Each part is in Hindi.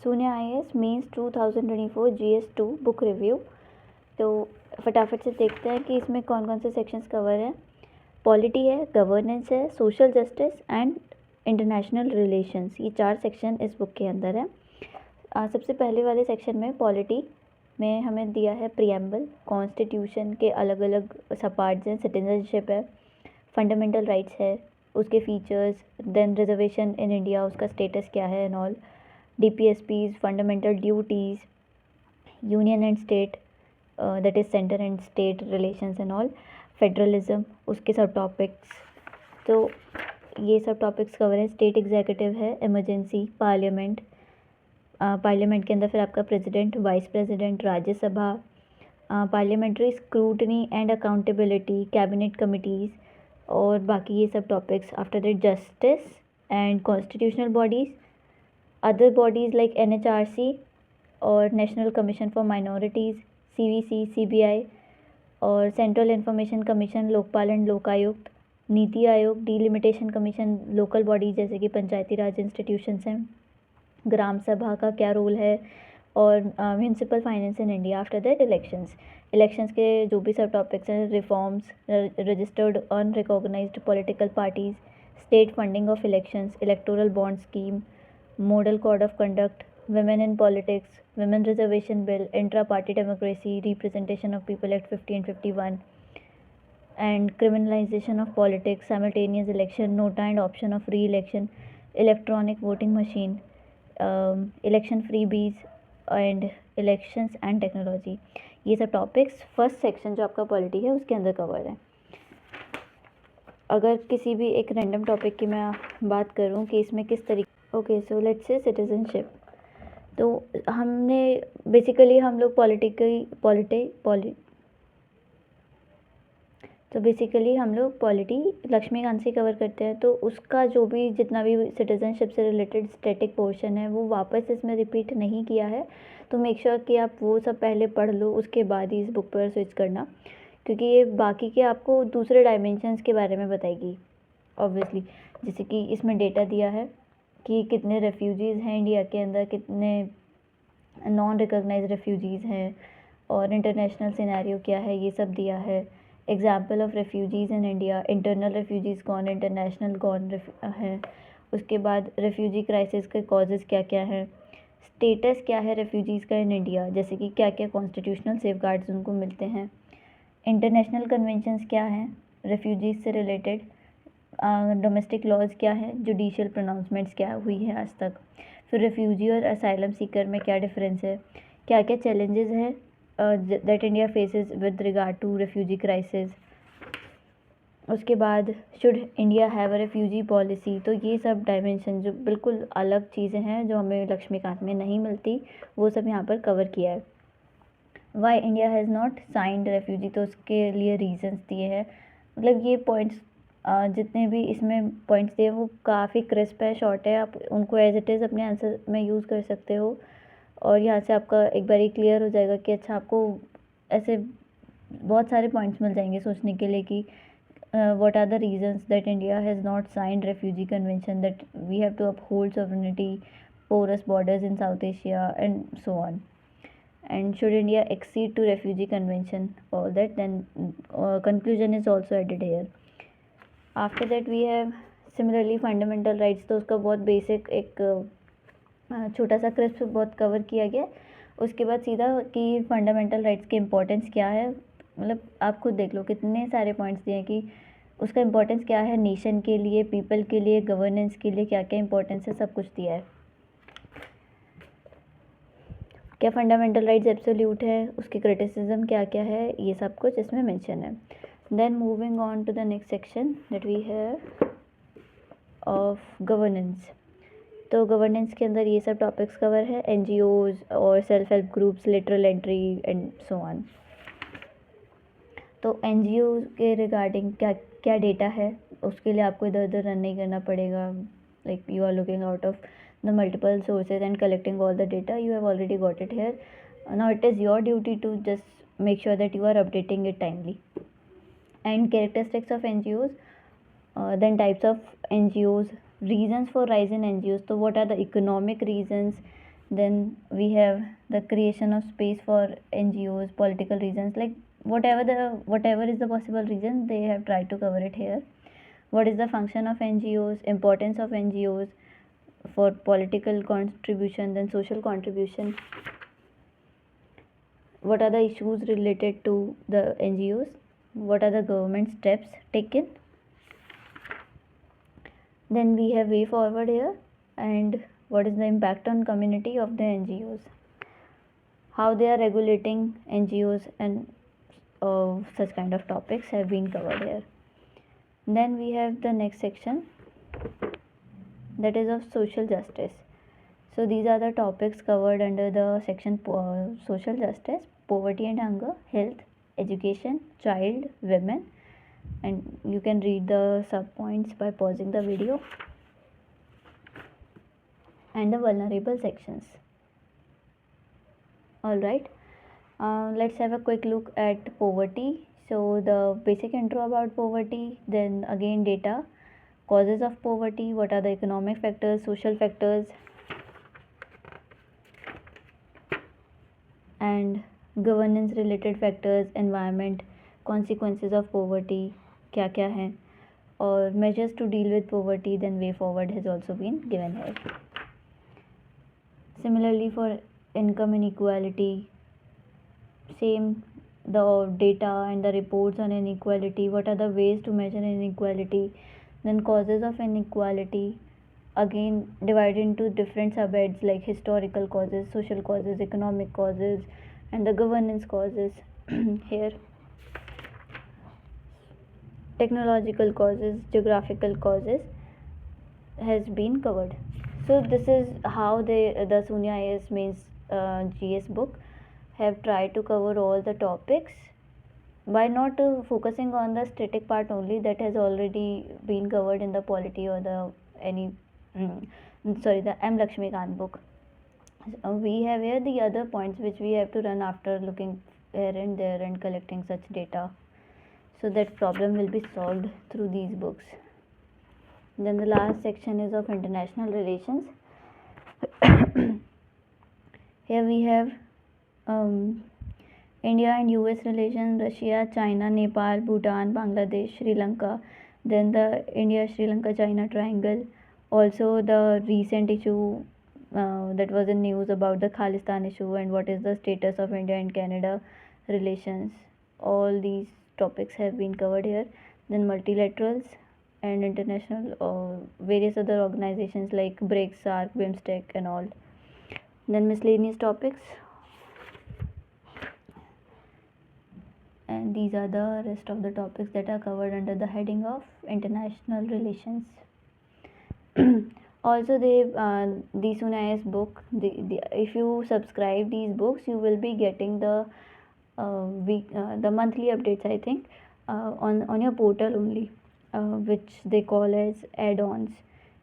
शून्य IAS mains 2024 GS2 book review. तो फटाफट से देखते हैं कि इसमें कौन कौन से सेक्शंस कवर हैं। पॉलिटी है, गवर्नेंस है, social justice and international relations, ये 4 सेक्शन इस बुक के अंदर है। सबसे पहले वाले सेक्शन में पॉलिटी में हमें दिया है प्रिएम्बल, कॉन्स्टिट्यूशन के अलग अलग सब पार्ट्स हैं, सिटीजनशिप है, फंडामेंटल राइट्स है, उसके features, then reservation in India, उसका स्टेटस क्या है and all, DPSPs, fundamental duties, union and state, that is centre and state relations and all, federalism, उसके सब टॉपिक्स। तो ये सब टॉपिक्स कवर है। स्टेट एग्जीक्यूटिव है, इमरजेंसी, पार्लियामेंट, पार्लियामेंट के अंदर फिर आपका president, vice president, Rajya Sabha, parliamentary scrutiny and accountability, cabinet committees और बाकी ये सब topics. After that justice and constitutional bodies, other bodies like NHRC और national commission for minorities, CVC, CBI और central information commission, Lokpal and Lokayukta, NITI Aayog, delimitation commission, local bodies जैसे कि पंचायती राज इंस्टीट्यूशंस हैं, ग्राम सभा का क्या रोल है और municipal finance in India. After that elections के जो भी सब टॉपिक्स हैं, reforms, registered unrecognised political parties, state funding of elections, electoral bond scheme, model code of conduct, women in politics, women reservation bill, intra-party democracy, representation of people act 50 and 51, and criminalization of politics, simultaneous election, nota and option of re-election, electronic voting machine, election freebies and elections and technology। ये सब टॉपिक्स फर्स्ट सेक्शन जो आपका पॉलिटी है उसके अंदर कवर है। अगर किसी भी एक रैंडम टॉपिक की मैं बात करूं कि इसमें किस तरीके, okay so let's say citizenship. तो हमने बेसिकली हम लोग बेसिकली हम लोग पॉलिटी लक्ष्मीकांत से कवर करते हैं। तो उसका जो भी जितना भी सिटीजनशिप से रिलेटेड स्टैटिक पोर्शन है वो वापस इसमें रिपीट नहीं किया है। तो मेक श्योर कि आप वो सब पहले पढ़ लो, उसके बाद ही इस बुक पर स्विच करना, क्योंकि ये बाकी के आपको दूसरे डायमेंशंस के बारे में बताएगी ऑब्वियसली। जैसे कि इसमें डेटा दिया है कि कितने रेफ्यूजीज़ हैं इंडिया के अंदर, कितने नॉन रिकॉग्नाइज रेफ्यूजीज़ हैं और इंटरनेशनल सिनेरियो क्या है, ये सब दिया है। Example of refugees in India, internal refugees कौन, इंटरनेशनल कौन है, उसके बाद रेफ्यूजी क्राइसिस के कॉजेज़ क्या क्या हैं, स्टेटस क्या है रेफ्यूजीज़ का इन इंडिया, जैसे कि क्या क्या कॉन्स्टिट्यूशनल सेफगार्ड्स उनको मिलते हैं, इंटरनेशनल कन्वेंशंस क्या हैं रेफ्यूजीज़ से रिलेटेड, डोमेस्टिक लॉज क्या है, जुडिशियल प्रोनाउंसमेंट्स क्या हुई है आज तक, फिर रेफ्यूजी और असाइलम सीकर में क्या डिफरेंस है, क्या क्या चैलेंजेस हैं that India faces with regard to refugee crisis. उसके बाद should India have a refugee policy. तो ये सब डायमेंशन जो बिल्कुल अलग चीज़ें हैं जो हमें लक्ष्मीकांत में नहीं मिलती, वो सब यहाँ पर कवर किया है। Why India has not signed refugee, तो उसके लिए रीजंस दिए हैं। मतलब ये पॉइंट्स जितने भी इसमें पॉइंट्स दिए वो काफ़ी क्रिस्प है, शॉर्ट है, आप उनको एज इट इज़ अपने आंसर में यूज़ कर सकते हो और यहाँ से आपका एक बार ही क्लियर हो जाएगा कि अच्छा आपको ऐसे बहुत सारे पॉइंट्स मिल जाएंगे सोचने के लिए कि what are the reasons that India has not signed refugee convention, that we have to uphold sovereignty, porous borders in South Asia and so on, and should India accede to refugee convention, all that, then conclusion is also added here. After that we have similarly fundamental rights। तो उसका बहुत बेसिक एक छोटा सा क्रिस्प बहुत कवर किया गया। उसके बाद सीधा कि फंडामेंटल राइट्स की इम्पोर्टेंस क्या है, मतलब आप खुद देख लो कितने सारे पॉइंट्स दिए हैं कि उसका इम्पोर्टेंस क्या है नेशन के लिए, पीपल के लिए, गवर्नेंस के लिए क्या क्या इम्पोर्टेंस है, सब कुछ दिया है। क्या फंडामेंटल राइट्स एब्सोल्यूट है, उसकी क्रिटिसिज्म क्या क्या है, ये सब कुछ इसमें मेंशन है। Then moving on to the next section that we have of governance. तो गवर्नेंस के अंदर ये सब टॉपिक्स कवर है, NGOs और self help groups, lateral entry and so on. तो NGO के रिगार्डिंग क्या क्या डेटा है, उसके लिए आपको इधर उधर रन नहीं करना पड़ेगा। Like you are looking out of the multiple sources and collecting all the data, you have already got it here. Now it is your duty to just make sure that you are updating it timely. And characteristics of NGOs, then types of NGOs, reasons for rise in NGOs। तो what are the economic reasons, Then we have the creation of space for NGOs, political reasons, like whatever is the possible reason, they have tried to cover it here. What is the function of NGOs, importance of NGOs for political contribution, then social contribution. What are the issues related to the NGOs? What are the government steps taken? Then we have way forward here, and what is the impact on community of the NGOs? How they are regulating NGOs, and such kind of topics have been covered here. Then we have the next section, that is of social justice. So these are the topics covered under the section social justice: poverty and hunger, health, education, child, women, and you can read the sub points by pausing the video. And the vulnerable sections. Alright, let's have a quick look at poverty. So the basic intro about poverty, then again data, causes of poverty, what are the economic factors, social factors, and governance related factors, environment, consequences of poverty, क्या क्या हैं, और measures to deal with poverty, then way forward has also been given here. Similarly for income inequality, same, the data and the reports on inequality, what are the ways to measure inequality, then causes of inequality, again divided into different subheads like historical causes, social causes, economic causes, and the governance causes. Here technological causes, geographical causes has been covered. So this is how the Sunya IAS Mains GS book have tried to cover all the topics by not focusing on the static part only that has already been covered in the polity or the the M. Lakshmikant book. We have here the other points which we have to run after looking here and there and collecting such data, so that problem will be solved through these books. Then the last section is of international relations. Here we have India and US relations, Russia, China, Nepal, Bhutan, Bangladesh, Sri Lanka, then the India, Sri Lanka, China triangle. Also the recent issue that was in news about the Khalistan issue and what is the status of India and Canada relations. All these topics have been covered here. Then multilaterals and international various other organizations like BRICS, SAARC, BIMSTEC and all. Then miscellaneous topics, and these are the rest of the topics that are covered under the heading of international relations. Also the Sunya IAS book, if you subscribe these books, you will be getting the the monthly updates, I think, on your portal only, which they call as add-ons.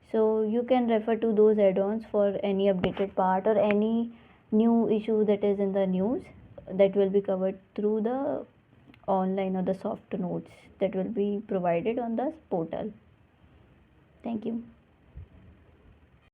So you can refer to those add-ons for any updated part or any new issue that is in the news that will be covered through the online or the soft notes that will be provided on the portal. Thank you.